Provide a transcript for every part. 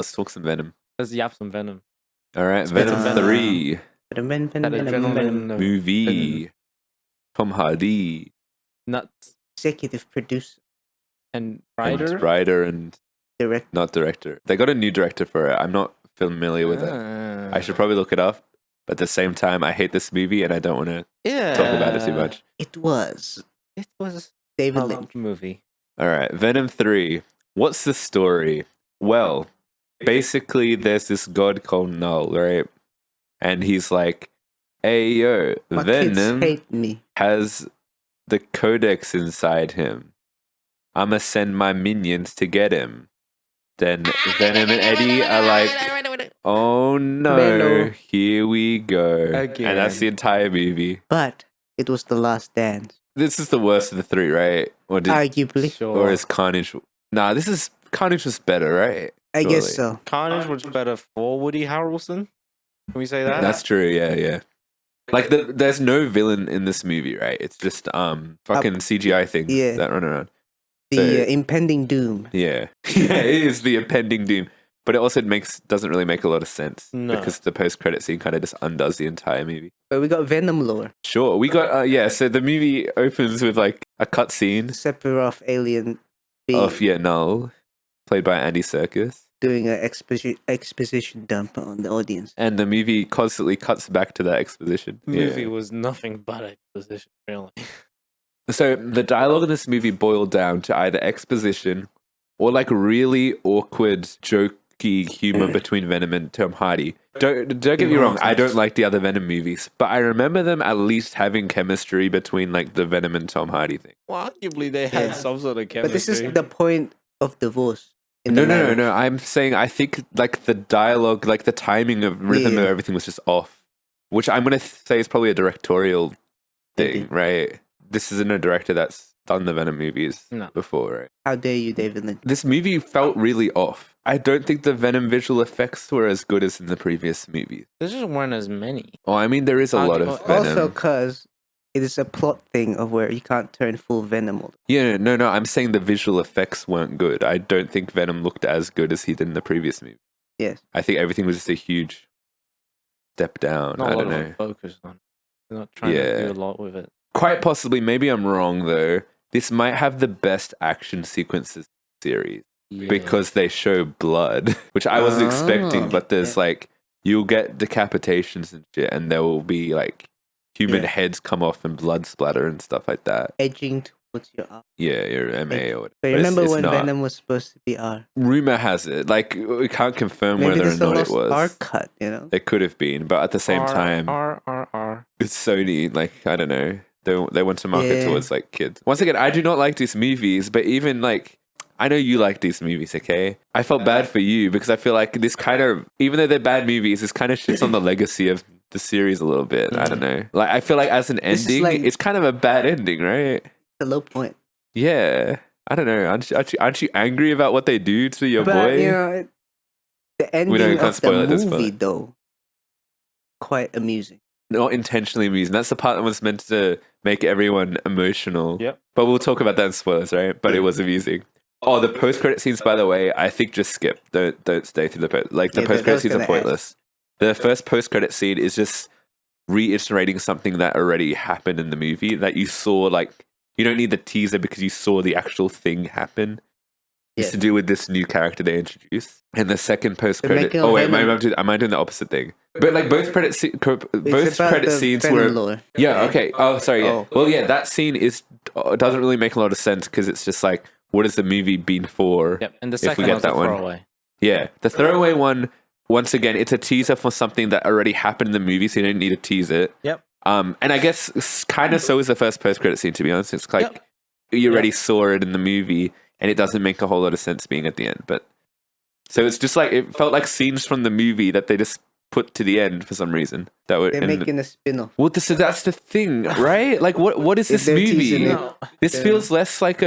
let's talk some Venom. Let's yap some Venom. All right, Spit Venom some Venom. 3 That adrenaline movie. Tom Hardy nuts Executive producer, and and writer. writer and director. not director. They got a new director for it. I'm not familiar with it. I should probably look it up. But at the same time, I hate this movie and I don't want to talk about it too much. It was a David loved Lynch. movie. All right, Venom 3. What's the story? Well, basically, there's this god called Null, right? And he's like, hey, yo, My kids Venom hate me. has the codex inside him. I'ma send my minions to get him. Then Venom and Eddie are like, oh no, Venom. here we go. Again. And that's the entire movie. But it was the last dance. This is the worst of the three, right? Arguably. Sure. Or is Carnage... Nah, Carnage was better, right? I guess Surely. so. Carnage was better for Woody Harrelson. Can we say that? That's true, yeah. Like, there's no villain in this movie, right? It's just fucking CGI things yeah. that run around. The impending doom. Yeah. Yeah, it is the impending doom. But it also doesn't really make a lot of sense. No. Because the post-credit scene kind of just undoes the entire movie. But we got Venom lore. Sure, we got... so the movie opens with, like, a cutscene Sephiroth alien being of, Null, played by Andy Serkis. doing an exposition dump on the audience. And the movie constantly cuts back to that exposition. The movie was nothing but exposition, really. So the dialogue in this movie boiled down to either exposition or like really awkward, jokey humor between Venom and Tom Hardy. Don't get me wrong, I don't like the other Venom movies, but I remember them at least having chemistry between like the Venom and Tom Hardy thing. Well, arguably they had some sort of chemistry. But this is the point of divorce. No. I'm saying I think like the dialogue, like the timing of rhythm of everything was just off, which I'm going to say is probably a directorial thing, right? This isn't a director that's done the Venom movies before, right? How dare you, David Lynch? This movie felt really off. I don't think the Venom visual effects were as good as in the previous movies. There just weren't as many. Oh, I mean, there is a lot of Venom. Also, because it is a plot thing of where you can't turn full Venom on. Yeah, no, I'm saying the visual effects weren't good. I don't think Venom looked as good as he did in the previous movie. Yes. I think everything was just a huge step down. Not I a don't lot know. of focus on. They're not trying to do a lot with it. Quite possibly, maybe I'm wrong though. This might have the best action sequences series because they show blood, which I wasn't expecting. But there's like, you'll get decapitations and shit, and there will be like human heads come off and blood splatter and stuff like that. Edging towards your R. Yeah, your MA or whatever. But remember it's when not. Venom was supposed to be R? Rumor has it. Like, we can't confirm Maybe whether or there's a not it lost was. R cut, you know? It could have been, but at the same time, R. it's Sony. Like, I don't know. They want to market towards like kids. Once again, I do not like these movies, but even like, I know you like these movies, okay? I felt bad for you because I feel like this kind of, even though they're bad movies, this kind of shits on the legacy of the series a little bit. I don't know. Like, I feel like as an ending, it's kind of a bad ending, right? The low point. Yeah. I don't know. Aren't you angry about what they do to your boy? You know, the ending of the movie, though, quite amusing. Not intentionally amusing. That's the part that was meant to make everyone emotional. Yep. But we'll talk about that in spoilers, right? But it was amusing. Oh, the post-credit scenes, by the way, I think just skip. Don't stay through the post. Like, the post-credit scenes are pointless. The first post-credit scene is just reiterating something that already happened in the movie that you saw. Like, you don't need the teaser because you saw the actual thing happen. It's to do with this new character they introduced. And the second post-credit... Oh, wait, am I doing the opposite thing? But, like, both credit scenes were... Lore. Yeah, okay. Oh, sorry, yeah. Well, yeah, that scene doesn't really make a lot of sense because it's just like, what has the movie been for? Yep, and the second one's a throwaway. Yeah, the throwaway one, once again, it's a teaser for something that already happened in the movie, so you don't need to tease it. Yep. And I guess kind of so is the first post-credit scene, to be honest. It's like you already saw it in the movie, and it doesn't make a whole lot of sense being at the end. But so it's just like, it felt like scenes from the movie that they just put to the end for some reason. They're making a spin-off. Well, that's the thing, right? Like, what is this movie? This feels less like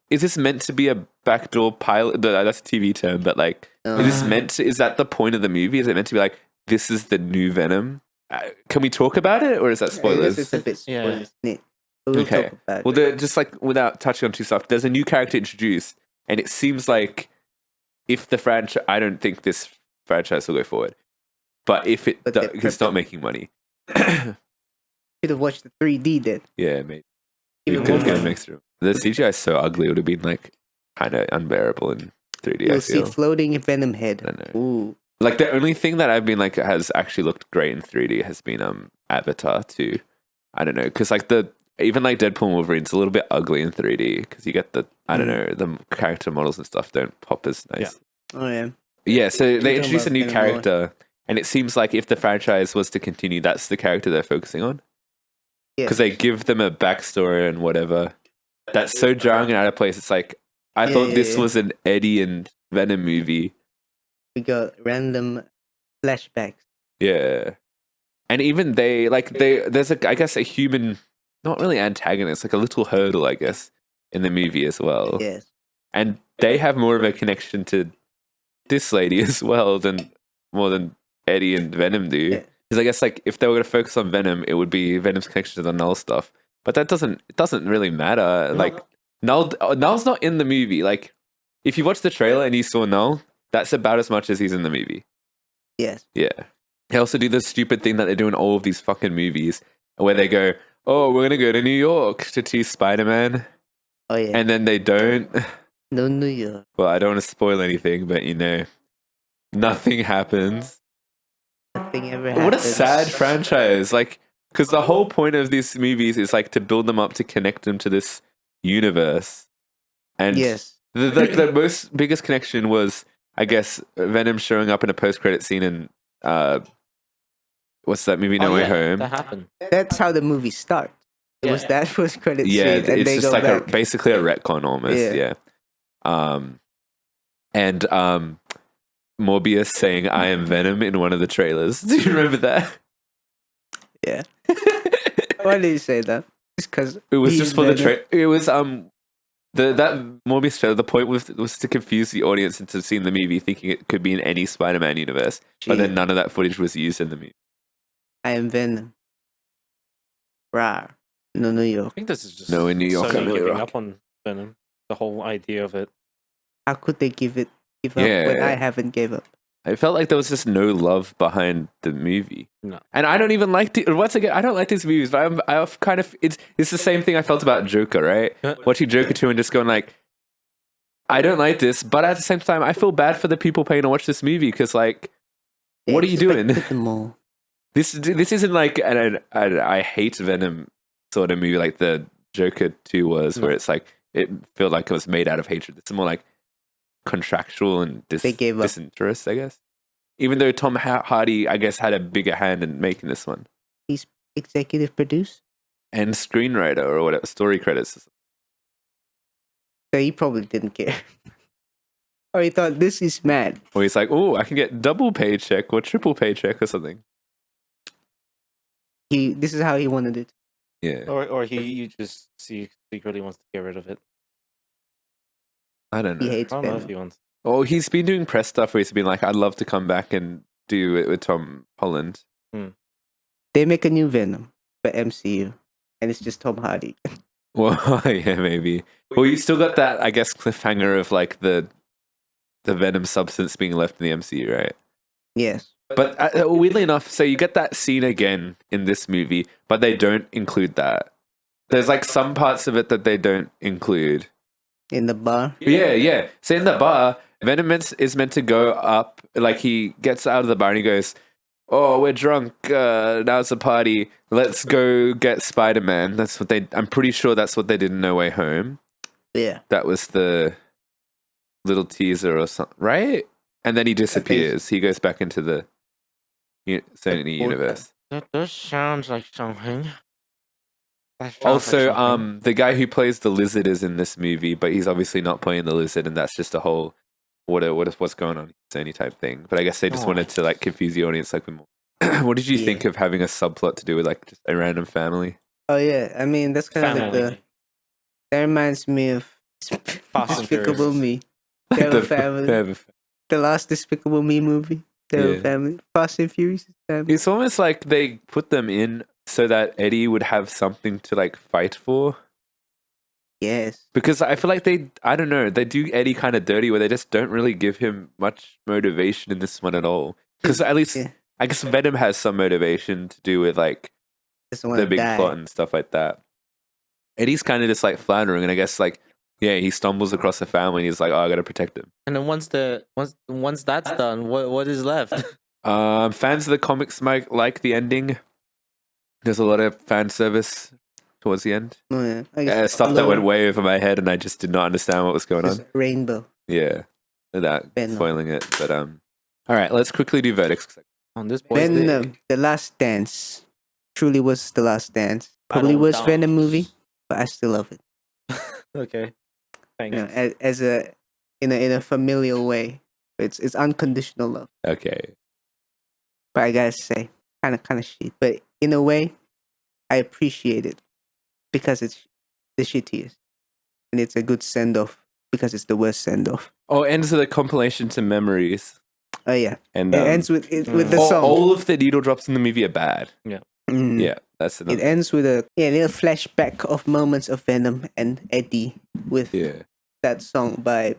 is this meant to be a backdoor pilot? That's a TV term, but like, is that the point of the movie? Is it meant to be like, this is the new Venom? Can we talk about it, or is that spoilers? It's a bit spoilers. Yeah. Okay. Well, just like without touching on too stuff, there's a new character introduced, and it seems like if the franchise, I don't think this franchise will go forward. But if it's not making money. Should have watched the 3D then. Yeah, maybe. You could get a mixture. The CGI is so ugly, it would have been like kind of unbearable in 3D. You'll see floating Venom head. I know. Ooh. Like the only thing that I've been like has actually looked great in 3D has been Avatar 2. I don't know, because like even like Deadpool and Wolverine's a little bit ugly in 3D because you get the the character models and stuff don't pop as nice. Yeah. Oh yeah. Yeah, so they introduced a new character, and it seems like if the franchise was to continue, that's the character they're focusing on. Because they give them a backstory and whatever. That's so jarring and out of place. It's like I thought this was an Eddie and Venom movie. We got random flashbacks. Yeah. And even there's I guess a human, not really antagonist, like a little hurdle, I guess, in the movie as well. Yes. And they have more of a connection to this lady as well more than Eddie and Venom do. Because I guess like if they were going to focus on Venom, it would be Venom's connection to the Null stuff. But it doesn't really matter. Like Null's not in the movie. Like if you watch the trailer and you saw Null, that's about as much as he's in the movie. Yes. Yeah. They also do this stupid thing that they do in all of these fucking movies where they go, "Oh, we're gonna go to New York to see Spider-Man." Oh yeah. And then they don't. No New York. Well, I don't want to spoil anything, but nothing happens. Nothing ever happens. What a sad franchise. Like, because the whole point of these movies is like to build them up to connect them to this universe. And the biggest connection was, I guess, Venom showing up in a post-credit scene in what's that movie? No Way Home. That happened. That's how the movie starts. It was that post-credit scene. Yeah, and it's they just go like back. basically a retcon almost. Yeah. And Morbius saying "I am Venom" in one of the trailers. Do you remember that? Yeah. Why did you say that? Just because it was just for Venom. The trailer. It was that Morbius trailer. The point was to confuse the audience into seeing the movie, thinking it could be in any Spider-Man universe. But then none of that footage was used in the movie. I am Venom. Rawr. No, New York. I think this is just in New York. Sony giving up on Venom. The whole idea of it. How could they give up when I haven't gave up? I felt like there was just no love behind the movie. No. And I don't even like once again, I don't like these movies, but I've kind of it's the same thing I felt about Joker, right? Watching Joker 2 and just going like, I don't like this, but at the same time I feel bad for the people paying to watch this movie because like what are you doing? This isn't like I hate Venom sort of movie like the Joker 2 was, where it's like it felt like it was made out of hatred. It's more like contractual and disinterest, I guess. Even though Tom Hardy, I guess, had a bigger hand in making this one. He's executive producer and screenwriter or whatever, story credits. So he probably didn't care. Or he thought this is mad. Or he's like, oh, I can get double paycheck or triple paycheck or something. This is how he wanted it. Yeah. Or he just secretly wants to get rid of it. I don't know. He hates I don't know if he wants. Oh, he's been doing press stuff where he's been like, I'd love to come back and do it with Tom Holland. They make a new Venom for MCU, and it's just Tom Hardy. Well, yeah, maybe. Well, you still got that, I guess, cliffhanger of like the Venom substance being left in the MCU, right? Yes. But weirdly enough, so you get that scene again in this movie, but they don't include that. There's like some parts of it that they don't include. In the bar? Yeah. So in the bar, Venom is meant to go up, like he gets out of the bar and he goes, oh, we're drunk, now it's a party, let's go get Spider-Man. That's what I'm pretty sure that's what they did in No Way Home. Yeah. That was the little teaser or something, right? And then he disappears. He goes back into the Sony universe. That does sound like something. Also, the guy who plays the Lizard is in this movie, but he's obviously not playing the Lizard, and that's just a whole what's going on Sony type thing. But I guess they just wanted to like confuse the audience like more. What did you think of having a subplot to do with like just a random family? Oh yeah, I mean that's kind of like that reminds me of Despicable Me. They have a family. The last Despicable Me movie. They have a family. Fast and Furious family. It's almost like they put them in so that Eddie would have something to like fight for. Yes. Because I feel like I don't know, they do Eddie kind of dirty where they just don't really give him much motivation in this one at all. Because at least, I guess Venom has some motivation to do with like the big plot and stuff like that. Eddie's kind of just like floundering, and I guess like, yeah, he stumbles across the family and he's like, oh, I gotta protect him. And then once that's done, what is left? Fans of the comics might like the ending. There's a lot of fan service towards the end. Oh, yeah. Stuff that went way over my head, and I just did not understand what was going on. Rainbow. Yeah, without spoiling it. But all right, let's quickly do verdicts. On this Venom, The Last Dance, truly was The Last Dance. Probably worst Venom movie, but I still love it. Okay, thanks. You know, as a in a familial way, it's unconditional love. Okay, but I gotta say, kind of shit. But in a way, I appreciate it because it's the shittiest, and it's a good send off because it's the worst send off. Oh, it ends with a compilation to memories. Oh yeah, and it ends with the song. All of the needle drops in the movie are bad. Yeah, yeah, that's enough. It ends with a little flashback of moments of Venom and Eddie with that song by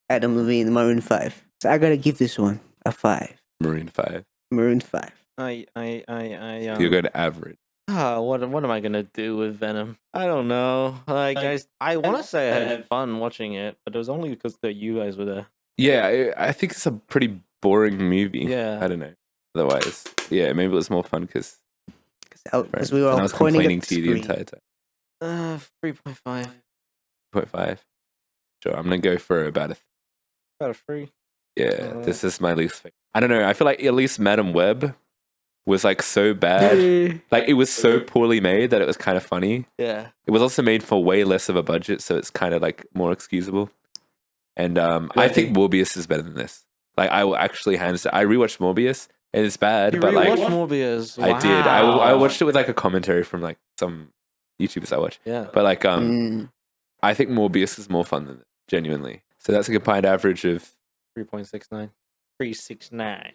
Adam Levine, Maroon 5. So I gotta give this one a 5. Maroon 5. Maroon 5. You're going to average. What am I gonna do with Venom? I don't know. Like, guys, I want to say I had fun watching it, but it was only because that you guys were there. Yeah, I think it's a pretty boring movie. Yeah, I don't know. Otherwise, yeah, maybe it was more fun because we were all complaining to you the entire time. 3.5. 3.5. Sure, I'm gonna go for about a 3. Yeah, this is my least favorite. I don't know. I feel like at least Madam Web was like so bad. Like it was so poorly made that it was kind of funny. Yeah. It was also made for way less of a budget, so it's kind of like more excusable. And I think Morbius is better than this. Like I will actually I rewatched Morbius and it's bad, but like Morbius. I did. I watched it with like a commentary from like some YouTubers I watch. Yeah. But like I think Morbius is more fun than it, genuinely. So that's a combined average of 3.69. 369.